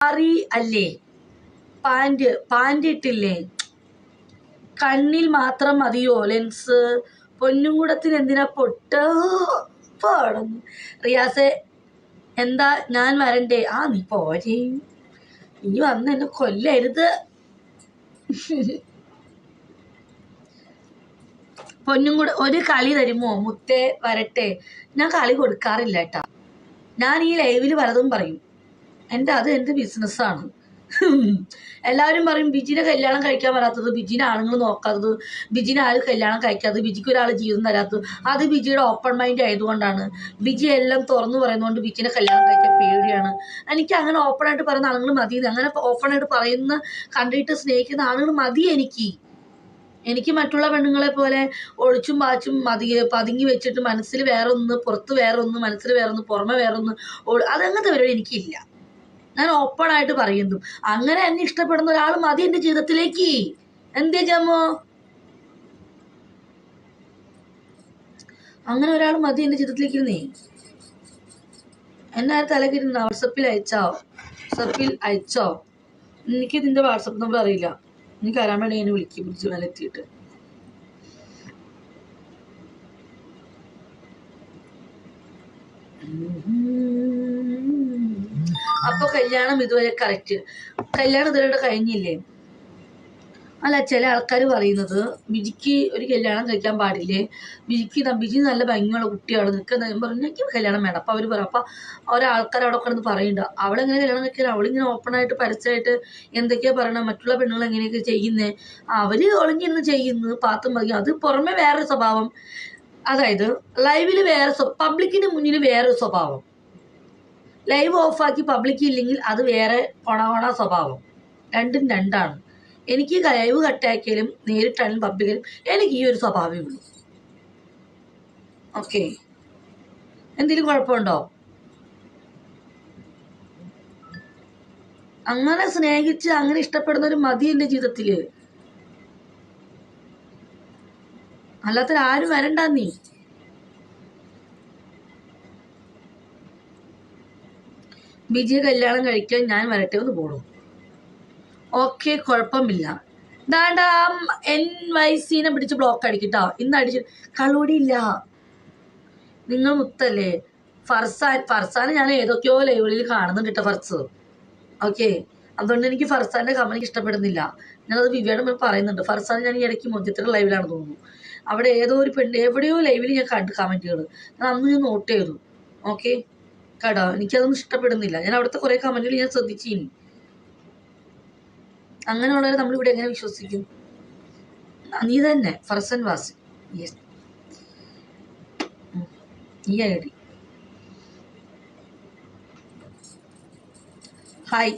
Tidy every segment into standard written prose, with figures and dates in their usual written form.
സാരി അല്ലേ, പാൻറ് ഇട്ടില്ലേ, കണ്ണിൽ മാത്രം മതിയോ ലെൻസ്, പൊന്നുംകൂടത്തിന് എന്തിനാ പൊട്ട് പാടുന്നു. റിയാസെ എന്താ ഞാൻ വരണ്ടേ? നീ പോരേ, നീ വന്ന് എന്നെ കൊല്ലരുത്. പൊന്നും കൂടെ ഒരു കളി തരുമോ മുത്തേ, വരട്ടെ? ഞാൻ കളി കൊടുക്കാറില്ല കേട്ടാ. ഞാൻ ഈ ലൈവിൽ പലതും പറയും. അത് എൻ്റെ ബിസിനസ്സാണ്. എല്ലാവരും പറയും ബിജിനെ കല്യാണം കഴിക്കാൻ വരാത്തത്, ബിജിനെ ആണുങ്ങൾ നോക്കാത്തത്, ബിജിനെ ആരും കല്യാണം കഴിക്കാത്തത്, ബിജിക്ക് ഒരാൾ ജീവിതം തരാത്തത്. അത് ബിജിയുടെ ഓപ്പൺ മൈൻഡ് ആയതുകൊണ്ടാണ്. ബിജി എല്ലാം തുറന്നു പറയുന്നതുകൊണ്ട് ബിജിനെ കല്യാണം കഴിക്കാൻ പേടിയാണ്. എനിക്ക് അങ്ങനെ ഓപ്പണായിട്ട് പറയുന്ന ആളുകൾ മതി. അങ്ങനെ ഓപ്പണായിട്ട് പറയുന്ന, കണ്ടിട്ട് സ്നേഹിക്കുന്ന ആളുകൾ മതി എനിക്ക് മറ്റുള്ള പെണ്ണുങ്ങളെ പോലെ ഒളിച്ചും പാച്ചും പതുങ്ങി വെച്ചിട്ട് മനസ്സിൽ വേറൊന്ന്, പുറത്ത് വേറൊന്ന്, മനസ്സിൽ വേറൊന്ന്, പുറമെ വേറൊന്ന്, അതങ്ങനത്തെ പരിപാടി എനിക്കില്ല. ഞാൻ ഓപ്പണായിട്ട് പറയുന്നു. അങ്ങനെ എന്നെ ഇഷ്ടപ്പെടുന്ന ഒരാൾ മതി എൻ്റെ ജീവിതത്തിലേക്ക്. എന്തേ ജമ്മോ? അങ്ങനെ ഒരാൾ മതി എൻ്റെ ജീവിതത്തിലേക്ക്. നീ എന്നെ തലക്കിരുന്ന വാട്സപ്പിൽ അയച്ചോ? എനിക്ക് നിന്റെ വാട്സപ്പ് നമ്പർ അറിയില്ല. എനിക്ക് അറിയാൻ വേണ്ടി എന്നെ വിളിക്കും പിടിച്ച് മേലെത്തിയിട്ട്. അപ്പൊ കല്യാണം ഇതുവരെ കല്യാണം ഇതുവരെ കഴിഞ്ഞില്ലേ? അല്ല, ചില ആൾക്കാർ പറയുന്നത് ബിജിക്ക് ഒരു കല്യാണം കഴിക്കാൻ പാടില്ലേ, ബിജി നല്ല ഭംഗിയുള്ള കുട്ടിയാണ്, നിൽക്കുന്ന പറഞ്ഞു എനിക്ക് കല്യാണം വേണം. അപ്പൊ അവർ പറയും. അപ്പൊ ഒരാൾക്കാർ അവിടെ കിടന്ന് പറയുന്നുണ്ട്, അവളെങ്ങനെ കല്യാണം കഴിക്കില്ല, അവളിങ്ങനെ ഓപ്പണായിട്ട് പരസ്യമായിട്ട് എന്തൊക്കെയാ പറയണം, മറ്റുള്ള പെണ്ണുങ്ങൾ എങ്ങനെയൊക്കെ ചെയ്യുന്നേ, അവര് ഒളിഞ്ഞിരുന്ന് ചെയ്യുന്നു, പാത്തും മതി. അത് പുറമെ വേറൊരു സ്വഭാവം. അതായത് ലൈവില് പബ്ലിക്കിന് മുന്നിൽ വേറൊരു സ്വഭാവം, ലൈവ് ഓഫാക്കി പബ്ലിക് ഇല്ലെങ്കിൽ അത് വേറെ കൊണ സ്വഭാവം. രണ്ടും രണ്ടാണ്. എനിക്ക് ലൈവ് കട്ടാക്കിയാലും നേരിട്ടാലും പബ്ലിക്കിലും എനിക്ക് ഈ ഒരു സ്വഭാവമേ ഉള്ളൂ. ഓക്കെ, എന്തെങ്കിലും കുഴപ്പമുണ്ടോ? അങ്ങനെ സ്നേഹിച്ച് അങ്ങനെ ഇഷ്ടപ്പെടുന്ന ഒരു മതി എൻ്റെ ജീവിതത്തില്. അല്ലാത്ത ആരും വരണ്ട. നീ ബിജിയെ കല്യാണം കഴിക്കാൻ ഞാൻ വരട്ടെ ഒന്ന് പോടും. ഓക്കെ, കുഴപ്പമില്ല. ദാണ്ടാ NYC പിടിച്ച് ബ്ലോക്ക് അടിക്കട്ടോ. ഇന്ന് അടിച്ച് കളോടിയില്ല. നിങ്ങൾ മുത്തല്ലേ? ഫർസാന് ഞാൻ ഏതൊക്കെയോ ലൈവുകളിൽ കാണുന്നുണ്ട് കേട്ടോ, ഫർസ്. ഓക്കെ, അതുകൊണ്ട് എനിക്ക് ഫർസാന്റെ കമന്റ് ഇഷ്ടപ്പെടുന്നില്ല. ഞാനത് വിവയുടെ പറയുന്നുണ്ട്. ഫർസാൻ ഞാൻ ഈ ഇടയ്ക്ക് മൊത്തത്തിലുള്ള ലൈവിലാണ് തോന്നുന്നു. അവിടെ ഏതോ ഒരു എവിടെയോ ലൈവിൽ ഞാൻ കണ്ടു കമന്റുകൾ. ഞാൻ അന്ന് നോട്ട് ചെയ്തു. ഓക്കെ കേട്ടോ, എനിക്കതൊന്നും ഇഷ്ടപ്പെടുന്നില്ല. ഞാൻ അവിടുത്തെ കുറെ കമന്റുകൾ ഞാൻ ശ്രദ്ധിച്ചിനി. അങ്ങനെയുള്ളവരെ നമ്മളിവിടെ എങ്ങനെ വിശ്വസിക്കും? നീ തന്നെ ഫർസൻ വാസി. യെസ്, ഈ ID. ഹായ്.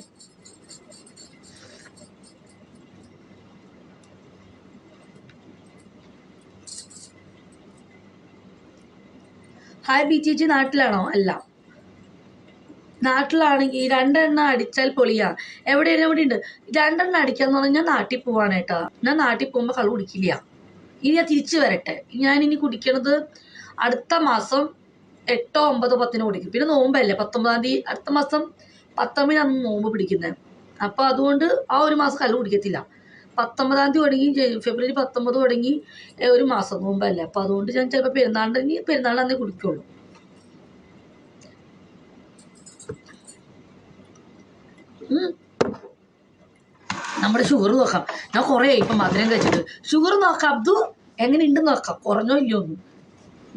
ഹായ് ബിജി, നാട്ടിലാണോ? അല്ല, നാട്ടിലാണെങ്കിൽ 2 എണ്ണം അടിച്ചാൽ പൊളിയാ. എവിടെ ഉണ്ട് 2 എണ്ണം അടിക്കാന്ന് പറഞ്ഞാൽ നാട്ടിൽ പോവാണ് കേട്ടോ. ഞാൻ നാട്ടിൽ പോകുമ്പോൾ കളി കുടിക്കില്ല. ഇനി ഞാൻ തിരിച്ചു വരട്ടെ. ഞാനിനി കുടിക്കണത് അടുത്ത മാസം 8, 9, 10 കുടിക്കും. പിന്നെ നോമ്പല്ലേ 19-ാം തീയതി, അടുത്ത മാസം 19 നോമ്പ് പിടിക്കുന്നത്. അപ്പൊ അതുകൊണ്ട് ആ ഒരു മാസം കളി കുടിക്കത്തില്ല. 19-ാം തീയതി തുടങ്ങി, ഫെബ്രുവരി 19 തുടങ്ങി ഒരു മാസം നോമ്പല്ലേ. അപ്പൊ അതുകൊണ്ട് ഞാൻ ചിലപ്പോൾ പെരുന്നാളിനെ കുടിക്കുള്ളൂ. നമ്മുടെ ഷുഗർ നോക്കാം. ഞാൻ കുറേ ഇപ്പം മധുരം കഴിച്ചിട്ട്. ഷുഗർ നോക്കാം. അബ്ദു എങ്ങനെ ഉണ്ടെന്ന് നോക്കാം, കുറഞ്ഞോ ഇല്ലയോ ഒന്നും.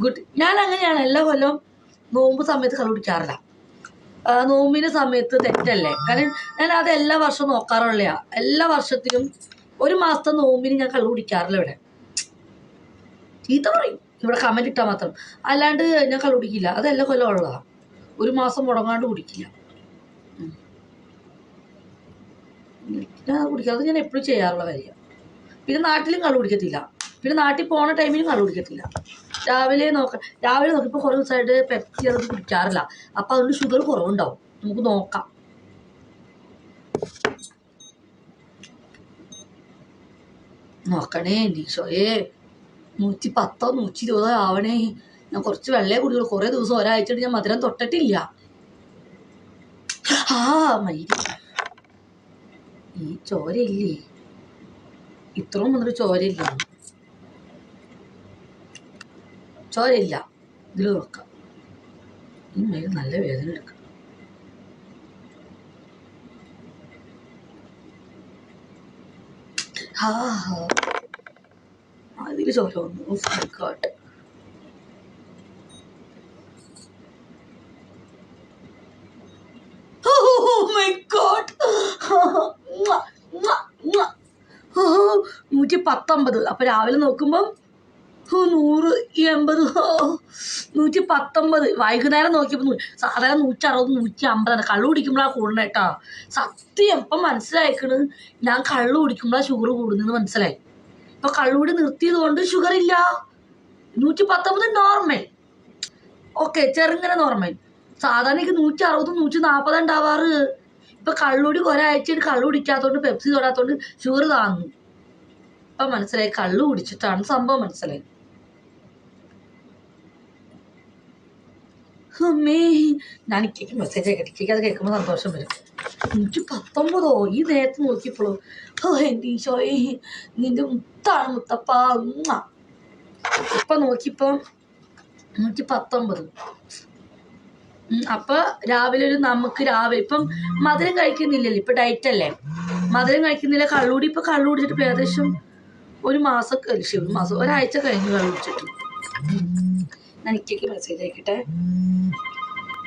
ഗുഡ്. ഞാൻ അങ്ങനെയാണ് എല്ലാ കൊല്ലവും നോമ്പ് സമയത്ത് കളി കുടിക്കാറില്ല. നോമ്പിന്റെ സമയത്ത് തെറ്റല്ലേ, കാരണം ഞാൻ അത് എല്ലാ വർഷവും നോക്കാറുള്ള. എല്ലാ വർഷത്തിലും ഒരു മാസത്തെ നോമ്പിന് ഞാൻ കളി കുടിക്കാറില്ല. ഇവിടെ ചീത്ത പറയും, ഇവിടെ കമന്റ് ഇട്ടാൽ മാത്രം. അല്ലാണ്ട് ഞാൻ കളി കുടിക്കില്ല. അത് എല്ലാ കൊല്ലം ഉള്ളതാണ്. ഒരു മാസം മുടങ്ങാണ്ട് കുടിക്കില്ല. ഞാൻ കുടിക്കാതെ ഞാൻ എപ്പോഴും ചെയ്യാറുള്ള കാര്യം. പിന്നെ നാട്ടിലും കളി കുടിക്കത്തില്ല. പിന്നെ നാട്ടിൽ പോണ ടൈമിലും കളി കുടിക്കത്തില്ല. രാവിലെ നോക്കിയപ്പോൾ കുറേ ദിവസമായിട്ട് പെപ്സി അത് കുടിക്കാറില്ല. അപ്പം അതുകൊണ്ട് ഷുഗർ കുറവുണ്ടാവും. നമുക്ക് നോക്കാം. നോക്കണേ ഈശോയെ, 110, 120 ആവണേ. ഞാൻ കുറച്ച് വെള്ളയെ കുടിക്കുള്ളൂ. കുറേ ദിവസം ഒരാഴ്ചയായിട്ട് ഞാൻ മധുരം തൊട്ടിട്ടില്ല. മൈരി ഈ ചോരയില്ലേ, ഇത്രയും വന്നൊരു ചോരയില്ല, ചോരയില്ല. ഇതിൽ നോക്കാം, ഈ മേൽ നല്ല വേദന എടുക്കാം. അതിൽ ചോര വന്നു. God, my God. 119. അപ്പൊ രാവിലെ നോക്കുമ്പം 180, 119. വൈകുന്നേരം നോക്കിയപ്പോ സാധാരണ 160, 150. കള്ളു കുടിക്കുമ്പോഴാണ് കൂടണ കേട്ടാ. സത്യം ഇപ്പം മനസ്സിലായിക്കണ്, ഞാൻ കള്ളു കുടിക്കുമ്പോഴാണ് ഷുഗർ കൂടുന്നെന്ന് മനസ്സിലായി. ഇപ്പൊ കള്ളുകൂടി നിർത്തിയത് കൊണ്ട് ഷുഗർ ഇല്ല. 119 നോർമൽ, ഓക്കെ, ചെറുങ്ങനെ നോർമൽ. സാധാരണ എനിക്ക് 160, 140 ഉണ്ടാവാറ്. ഇപ്പൊ കള്ളുകൂടി ഒരാഴ്ചയായിട്ട് കള്ളു കുടിക്കാത്തോണ്ട്, പെപ്സി തൊടാത്തോണ്ട് ഷുഗർ താങ്ങും. ഇപ്പൊ മനസ്സിലായി, കള്ളു കുടിച്ചിട്ടാണ് സംഭവം മനസ്സിലായി. അമ്മേ, ഞാൻ ഇക്കയ്ക്ക് മെസ്സേജ് ആക്കട്ടെ. ഇക്കയ്ക്ക് അത് കേൾക്കുമ്പോൾ സന്തോഷം വരും. 119 ഈ നേരത്ത് നോക്കിയപ്പോഴോ, എൻ്റെ ഈശോയെ നിന്റെ മുത്താണ് മുത്തപ്പ. ഇപ്പൊ നോക്കിയപ്പോ 119. അപ്പൊ രാവിലെ നമുക്ക് രാവിലെ ഇപ്പം മധുരം കഴിക്കുന്നില്ലല്ലോ, ഇപ്പൊ ഡയറ്റ് അല്ലേ, മധുരം കഴിക്കുന്നില്ല. കള്ളുകൂടി ഇപ്പൊ കള്ളു കുടിച്ചിട്ട് ഏകദേശം ഒരു മാസം, ഒരാഴ്ച കഴിഞ്ഞ് കള്ളു കുടിച്ചിട്ട്. ഞാൻ ഇക്കയ്ക്ക് മെസ്സേജ് അയക്കട്ടെ.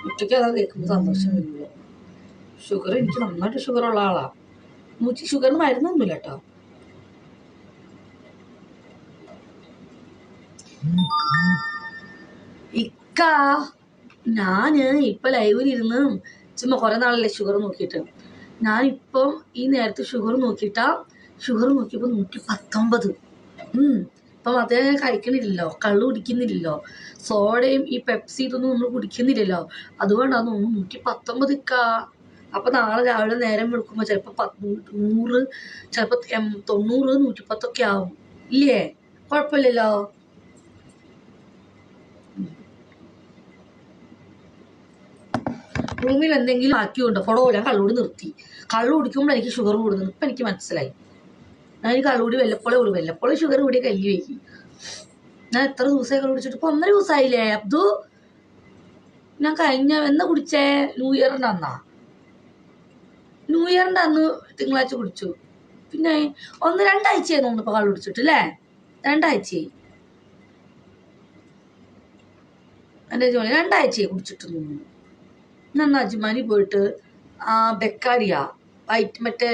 ഉച്ചയ്ക്ക് അതാ കേൾക്കുമ്പോൾ സന്തോഷം വരുള്ളൂ. ഷുഗർ, എനിക്ക് നന്നായിട്ട് ഷുഗർ ഉള്ള ആളാ. ഷുഗറിന് മരുന്നൊന്നുമില്ല കേട്ടോ. ഇക്ക, ഞാന് ഇപ്പൊ ലൈവിലിരുന്ന് ചുമ്മാ കുറെ നാളല്ലേ ഷുഗർ നോക്കിയിട്ട്. ഞാനിപ്പം ഈ നേരത്തെ ഷുഗർ നോക്കിയപ്പോ 119. ഇപ്പം അതേ ഞാൻ കഴിക്കണില്ലല്ലോ, കള്ളു കുടിക്കുന്നില്ലല്ലോ, സോഡയും ഈ പെപ്സി ഇതൊന്നും നമ്മൾ കുടിക്കുന്നില്ലല്ലോ, അതുകൊണ്ടാണ് 119 ഇക്ക. അപ്പൊ നാളെ രാവിലെ നേരം വെളുക്കുമ്പോ ചിലപ്പോ 100, ചിലപ്പോ 90, 110 ആവും. ഇല്ലേ, കുഴപ്പമില്ലല്ലോ. റൂമിൽ എന്തെങ്കിലും ആക്കിയുണ്ടോ? ഫോളോ, ഞാൻ കള്ളുകൂടി നിർത്തി. കള്ളു കുടിക്കുമ്പോൾ എനിക്ക് ഷുഗർ കൂടുന്നു. ഇപ്പം എനിക്ക് മനസ്സിലായി. ഞാൻ ഈ കള്ളുകൂടി വല്ലപ്പോഴും ഷുഗർ കൂടി കല്ലി വയ്ക്കി. ഞാൻ എത്ര ദിവസമായി കള്ളു കുടിച്ചിട്ട്? ഇപ്പൊ 1.5 ദിവസമായില്ലേ അബ്ദു. ഞാൻ എന്നാ കുടിച്ചേ? ന്യൂ ഇയറിൻ്റെ അന്ന് തിങ്കളാഴ്ച കുടിച്ചു. പിന്നെ 2 ആഴ്ചയായി തോന്നുന്നു ഇപ്പൊ കള്ളു കുടിച്ചിട്ട്, അല്ലേ? 2 ആഴ്ചയായി. എൻ്റെ ജോലി 2 ആഴ്ചയായി കുടിച്ചിട്ട് തോന്നുന്നു. ഞാൻ അജ്മാനി പോയിട്ട് ബെക്കാഡിയ മറ്റേ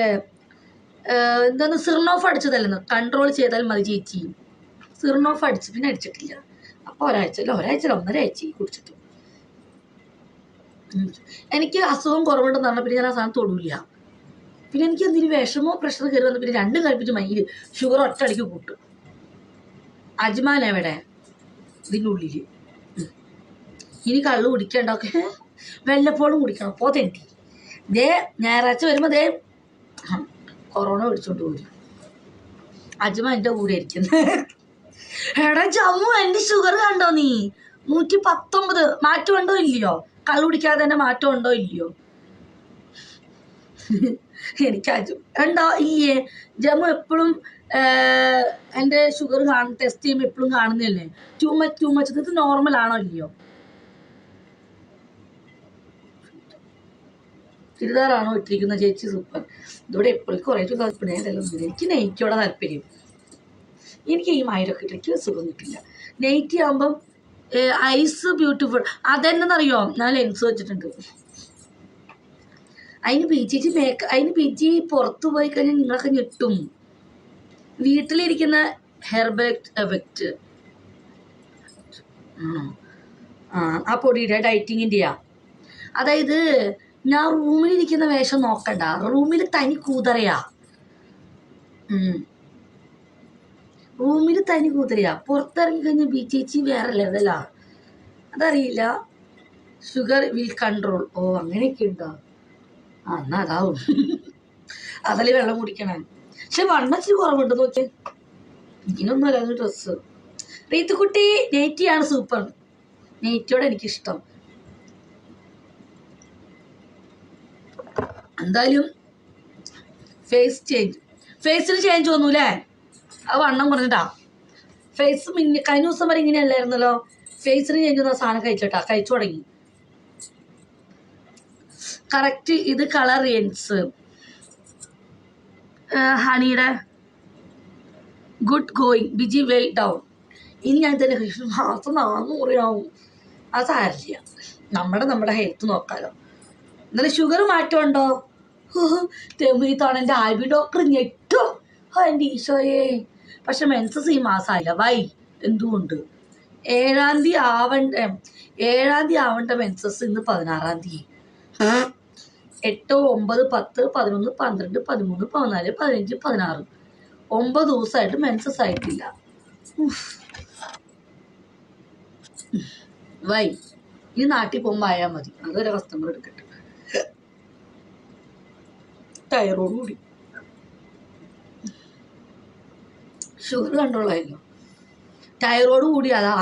എന്താണ് സിർണോഫ് അടിച്ചതല്ലെന്ന്, കൺട്രോൾ ചെയ്താൽ മതി ചേച്ചി. സിർണോഫ് അടിച്ച് പിന്നെ അടിച്ചിട്ടില്ല. അപ്പോൾ ഒരാഴ്ച 1.5 കുടിച്ചിട്ട്. എനിക്ക് അസുഖം കുറവുണ്ടെന്ന് പറഞ്ഞാൽ പിന്നെ ഞാൻ ആ സാധനം തൊടൂല്ല. പിന്നെ എനിക്ക് എന്തെങ്കിലും വിഷമോ പ്രഷർ കയറി വന്ന പിന്നെ രണ്ടും കഴിപ്പിച്ച് മൈൻഡ് ഷുഗർ ഒറ്റയടിക്ക് കൂട്ടും. അജ്മാൻ എവിടെ? ഇതിൻ്റെ ഉള്ളിൽ. ഇനി കള്ളു കുടിക്കണ്ടൊക്കെ വല്ലപ്പോഴും കുടിക്കണം. പോതെണ്ടി ദേ ഞായറാഴ്ച വരുമ്പോ ദേ കൊറോണ പിടിച്ചോണ്ട് പോരും. അജ്മ എൻ്റെ കൂടെ ഇരിക്കുന്നത്. എടാ ജമ്മു, എൻ്റെ ഷുഗർ കണ്ടോ നീ? 119. മാറ്റം ഉണ്ടോ ഇല്ലയോ? കള്ളു കുടിക്കാതെ തന്നെ മാറ്റം ഉണ്ടോ ഇല്ലയോ? എനിക്ക് ഉണ്ടോ ഇല്ലേ? ജമ്മു എപ്പോഴും എൻ്റെ ഷുഗർ ടെസ്റ്റ് ചെയ്യുമ്പോൾ എപ്പോഴും കാണുന്നതല്ലേ? ടൂ മച്ച് ഇത് നോർമൽ ആണോ ഇല്ലയോ? ചുരിദാറാണോ ഇട്ടിരിക്കുന്ന ചേച്ചി? സൂപ്പർ. ഇവിടെ എപ്പോഴും കുറേ താല്പര്യം അതെല്ലാം. എനിക്ക് നെയ്റ്റിയോടെ താല്പര്യം. എനിക്ക് ഈ മയിലൊക്കെ ഇട്ട് എനിക്ക് സുഖം കിട്ടില്ല. നെയ്റ്റി ആകുമ്പം ഐസ് ബ്യൂട്ടിഫുൾ. അതെന്നറിയോ, ഞാൻ ലെൻസ് വെച്ചിട്ടുണ്ട്. അതിന് ചേച്ചി പുറത്തു പോയി കഴിഞ്ഞാൽ നിങ്ങളൊക്കെ ഞെട്ടും. വീട്ടിലിരിക്കുന്ന ഹെർബൽ എഫക്റ്റ് ആ പൊടിയുടെ ഡയറ്റിങ്ങിൻ്റെയാ. അതായത് ഞാൻ റൂമിലിരിക്കുന്ന വേഷം നോക്കണ്ട, റൂമിൽ തനി കൂതറയാ. പുറത്തിറങ്ങി കഴിഞ്ഞാൽ ചേച്ചി വേറെ ലെവലാ. അതറിയില്ല. Sugar will control. ഓ അങ്ങനെയൊക്കെ ഉണ്ടോ? എന്നാ അതാവും. അതല്ലേ വെള്ളം കുടിക്കണം. പക്ഷെ വണ്ണച്ചിരി കുറവുണ്ട് നോക്കിയേ. ഇതിനൊന്നും അല്ലാതെ ഡ്രസ്സ്. റീത്തുക്കുട്ടി, നെയ്റ്റിയാണ് സൂപ്പർ. നെയ്റ്റിയോടെ എനിക്കിഷ്ടം. എന്തായാലും ഫേസിന് ചേഞ്ച് ഒന്നുമില്ലേ? അത് വണ്ണം കുറഞ്ഞിട്ടാ. ഫേസ് കഴിഞ്ഞ ദിവസം വരെ ഇങ്ങനെയല്ലായിരുന്നല്ലോ. ഫേസിന് ചേഞ്ച് ഒന്നും സാധനം കഴിച്ചിട്ടാ, കഴിച്ചു തുടങ്ങി. കറക്റ്റ്. ഇത് കളർ റേൻസ് ഹണിയുടെ ഗുഡ് ഗോയിങ് ബിജി വെൽ ഡൗൺ. ഇനി ഞാൻ തന്നെ മാസം 400 ആവും. അത് സാരില്ല, നമ്മുടെ ഹെൽത്ത് നോക്കാലോ. എന്നാലും ഷുഗർ മാറ്റമുണ്ടോ? ഈ തവണ എൻ്റെ ആൽബി ഡോക്ടർ ഞെട്ടോ എൻ്റെ ഈശോയെ. പക്ഷെ മെൻസസ് ഈ മാസമായില്ല. വൈ? എന്തുകൊണ്ട്? 7-ാം തീയതി ആവണ്ട മെൻസസ് ഇന്ന് 16-ാം തീയതി. 8, 9, 10, 11, 12, 13, 14, 15, 16 9 ദിവസമായിട്ട് മെൻസസ് ആയിട്ടില്ല. വൈ? ഈ നാട്ടിൽ പോകുമ്പോൾ ആയാൽ മതി. അതൊരു കസ്റ്റമർ എടുക്കട്ടെ. ടയറോട് കൂടി ഷുഗർ കൺട്രോളായിരുന്നു. ടയറോട് കൂടി അതാ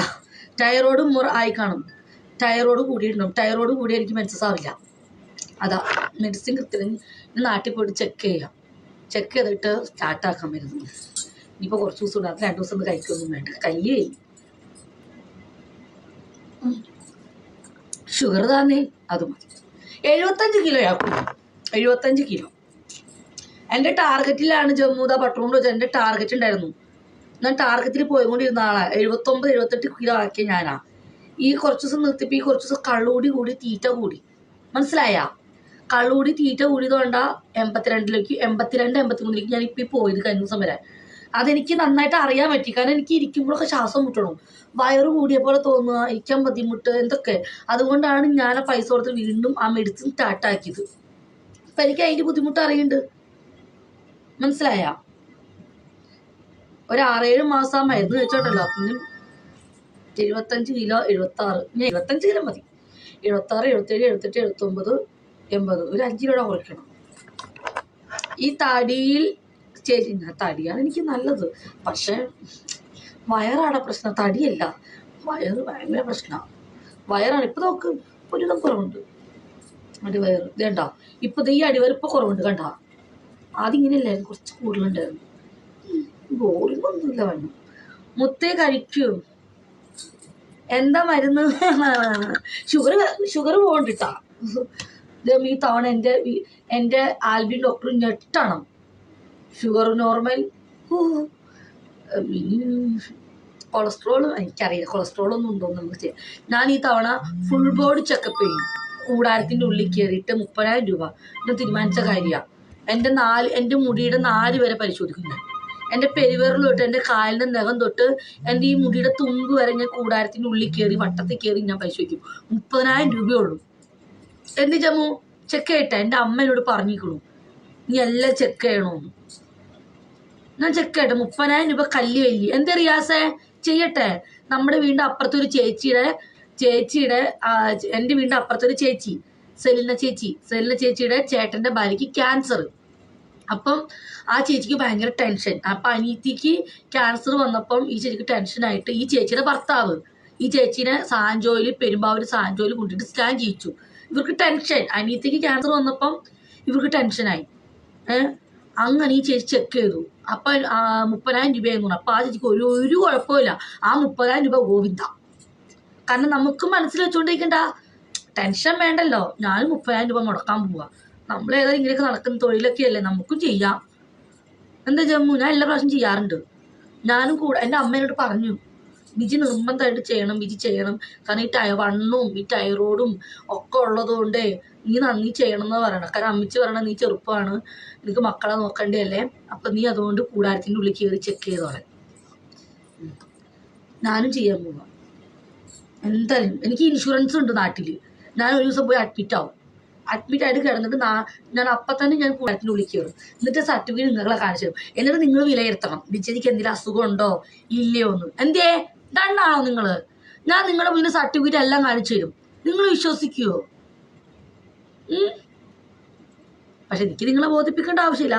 ടയറോട് ആയി കാണും. ടയറോട് കൂടിയിട്ടുണ്ടാവും. ടയറോട് കൂടി എനിക്ക് മെൻസസ് ആവില്ല. അതാ മെഡിസിൻ കൃത്യം നാട്ടിൽ പോയിട്ട് ചെക്ക് ചെയ്യാം. ചെക്ക് ചെയ്തിട്ട് സ്റ്റാർട്ടാക്കാൻ വരുന്നത്. ഇനിയിപ്പോൾ കുറച്ച് ദിവസം ഉണ്ടാകും. 2 ദിവസം കഴിക്കൊന്നും വേണ്ട. കയ്യേ ഷുഗർ തന്നെ അത് മതി. 75 കിലോയാക്കും. 75 കിലോ എൻ്റെ ടാർഗറ്റിലാണ്. ജമ്മുദ പട്ടുകൊണ്ട് വെച്ചാൽ എൻ്റെ ടാർഗറ്റ് ഉണ്ടായിരുന്നു. ഞാൻ ടാർഗറ്റിൽ പോയിക്കൊണ്ടിരുന്ന ആളാ. 79, 78 കിലോ ആക്കിയ ഞാനാ. ഈ കുറച്ച് ദിവസം നിർത്തിപ്പോൾ ഈ കുറച്ച് ദിവസം കള്ളുകൂടി തീറ്റ കൂടി. മനസ്സിലായ? കള്ളുകൂടി തീറ്റ കൂടിയതുകൊണ്ടാ 82, 83 ഞാനിപ്പോൾ പോയത് കഴിഞ്ഞ ദിവസം വരെ. അതെനിക്ക് നന്നായിട്ട് അറിയാൻ പറ്റി. കാരണം എനിക്ക് ഇരിക്കുമ്പോഴൊക്കെ ശ്വാസം മുട്ടണം, വയറ് കൂടിയ പോലെ തോന്നുക, ഇരിക്കാൻ ബുദ്ധിമുട്ട്, എന്തൊക്കെ. അതുകൊണ്ടാണ് ഞാൻ ആ പൈസ കൊടുത്ത് വീണ്ടും ആ മെഡിസിൻ സ്റ്റാർട്ടാക്കിയത്. അപ്പം എനിക്ക് അതിൻ്റെ ബുദ്ധിമുട്ട് അറിയുന്നുണ്ട്. മനസ്സിലായ? ഒരു 6-7 മാസം മരുന്ന് വെച്ചോട്ടല്ലോ. പിന്നെ 75 കിലോ 76 75 കിലോ മതി. 76, 77, 78, 79, 80 ഒരു 5 കിലോടെ കുറയ്ക്കണം. ഈ തടിയിൽ തടിയാണ് എനിക്ക് നല്ലത്. പക്ഷെ വയറാണ് പ്രശ്നം, തടിയല്ല. വയറ് ഭയങ്കര പ്രശ്നമാണ്. വയറാണ്. ഇപ്പം നോക്ക് ഒരുവിധം കുറവുണ്ട് അടിവയറ്. ഇതേണ്ട ഇപ്പം ഈ അടിവയറ് ഇപ്പം കുറവുണ്ട്. കണ്ട? ആദ്യം ഇങ്ങനെയല്ലായിരുന്നു, കുറച്ച് കൂടുതലുണ്ടായിരുന്നു. ബോറിങ്ങൊന്നുമില്ല. വേണം മുത്തേ കഴിക്കൂ. എന്താ മരുന്ന്? ഷുഗർ പോകണ്ടിട്ടാ. ഈ തവണ എൻ്റെ ആൽബി ഡോക്ടർ ഞെട്ടണം. Sugar normal. കൊളസ്ട്രോൾ എനിക്കറിയില്ല. കൊളസ്ട്രോളൊന്നും ഉണ്ടോയെന്ന് നമുക്ക് ചെയ്യാം. ഞാൻ ഈ തവണ ഫുൾ ബോഡി ചെക്കപ്പ് ചെയ്യും. കൂടാരത്തിൻ്റെ ഉള്ളിൽ കയറിയിട്ട് 30,000 രൂപ ഞാൻ തീരുമാനിച്ച കാര്യമാണ്. എൻ്റെ മുടിയുടെ 4 വരെ പരിശോധിക്കും ഞാൻ. എൻ്റെ പെരുവിരൽ തൊട്ട് എൻ്റെ കാലിൻ്റെ നഖം തൊട്ട് എൻ്റെ ഈ മുടിയുടെ തുമ്പ് വരെ ഞാൻ കൂടാരത്തിൻ്റെ ഉള്ളിൽ കയറി വട്ടത്തിൽ കയറി ഞാൻ പരിശോധിക്കും. 30,000 രൂപയുള്ളൂ. എന്ത് ജമ്മു ചെക്ക് ചെയ്യട്ടെ? എൻ്റെ അമ്മ എന്നോട് പറഞ്ഞിരിക്കണു നീ എല്ലാം ചെക്ക് ചെയ്യണമെന്ന്. ഞാൻ ചെക്ക് ചെയ്യട്ടെ. 30,000 രൂപ കല്ല് വലിയ എന്താ റിയാസേ? ചെയ്യട്ടെ. നമ്മുടെ വീടിൻ്റെ അപ്പുറത്തൊരു ചേച്ചിയുടെ എൻ്റെ വീടിൻ്റെ അപ്പുറത്തൊരു ചേച്ചി സെലിന ചേച്ചിയുടെ ചേട്ടൻ്റെ ഭാര്യയ്ക്ക് ക്യാൻസർ. അപ്പം ആ ചേച്ചിക്ക് ഭയങ്കര ടെൻഷൻ. അപ്പം അനിയത്തിക്ക് ക്യാൻസർ വന്നപ്പം ഈ ചേച്ചിക്ക് ടെൻഷനായിട്ട് ഈ ചേച്ചിയുടെ ഭർത്താവ് ഈ ചേച്ചീനെ പെരുമ്പാവൂർ സാൻജോയിൽ കൊണ്ടിട്ട് സ്കാൻ ചെയ്യിച്ചു. ഇവർക്ക് ടെൻഷൻ. അനിയത്തിക്ക് ക്യാൻസർ വന്നപ്പം ഇവർക്ക് ടെൻഷനായി. അങ്ങനെ ഈ ചേച്ചി ചെക്ക് ചെയ്തു. അപ്പം 30,000 രൂപയായിരുന്നു. അപ്പം ആ ചേച്ചിക്ക് ഒരു കുഴപ്പമില്ല. ആ 30,000 രൂപ ഗോവിന്ദ. കാരണം നമുക്ക് മനസ്സിൽ വെച്ചുകൊണ്ടിരിക്കണ്ട, ടെൻഷൻ വേണ്ടല്ലോ. ഞാനും 30,000 രൂപ മുടക്കാൻ പോവാ. നമ്മളേതായാലും ഇങ്ങനെയൊക്കെ നടക്കുന്ന തൊഴിലൊക്കെ അല്ലേ, നമുക്കും ചെയ്യാം. എന്താ ജമ്മു? ഞാൻ എല്ലാ പ്രാവശ്യം ചെയ്യാറുണ്ട്. ഞാനും കൂടെ എൻ്റെ അമ്മേനോട് പറഞ്ഞു ബിജി നിർബന്ധമായിട്ട് ചെയ്യണം, ബിജി ചെയ്യണം. കാരണം ഈ വണ്ണവും ഈ ടൈറോയിഡും ഒക്കെ ഉള്ളതുകൊണ്ട് നീ ചെയ്യണം എന്ന് പറയണം. കാരണം അമ്മച്ചി പറയണം നീ ചെറുപ്പമാണ്, നിനക്ക് മക്കളെ നോക്കണ്ടല്ലേ, അപ്പം നീ അതുകൊണ്ട് കൂടാരത്തിൻ്റെ ഉള്ളിൽ കയറി ചെക്ക് ചെയ്തോളെ. ഞാനും ചെയ്യാൻ പോവാം. എന്തായാലും എനിക്ക് ഇൻഷുറൻസ് ഉണ്ട് നാട്ടിൽ. ഞാൻ ഒരു ദിവസം പോയി അഡ്മിറ്റായിട്ട് കിടന്നിട്ട് ഞാൻ അപ്പം തന്നെ ഞാൻ കൂടാരത്തിൻ്റെ ഉള്ളിൽ കയറും. എന്നിട്ട് സർട്ടിഫിക്കറ്റ് നിങ്ങളെ കാണിച്ചു തരും. എന്നിട്ട് നിങ്ങൾ വിലയിരുത്തണം ബിജയ്ക്ക് എന്തെങ്കിലും അസുഖം ഉണ്ടോ ഇല്ലയോ എന്ന്. എന്തേ ഡണ്ണാണോ നിങ്ങൾ? ഞാൻ നിങ്ങളുടെ മുന്നിൽ സർട്ടിഫിക്കറ്റ് എല്ലാം കാണിച്ചു തരും. നിങ്ങൾ വിശ്വസിക്കുമോ? പക്ഷെ എനിക്ക് നിങ്ങളെ ബോധിപ്പിക്കേണ്ട ആവശ്യമില്ല.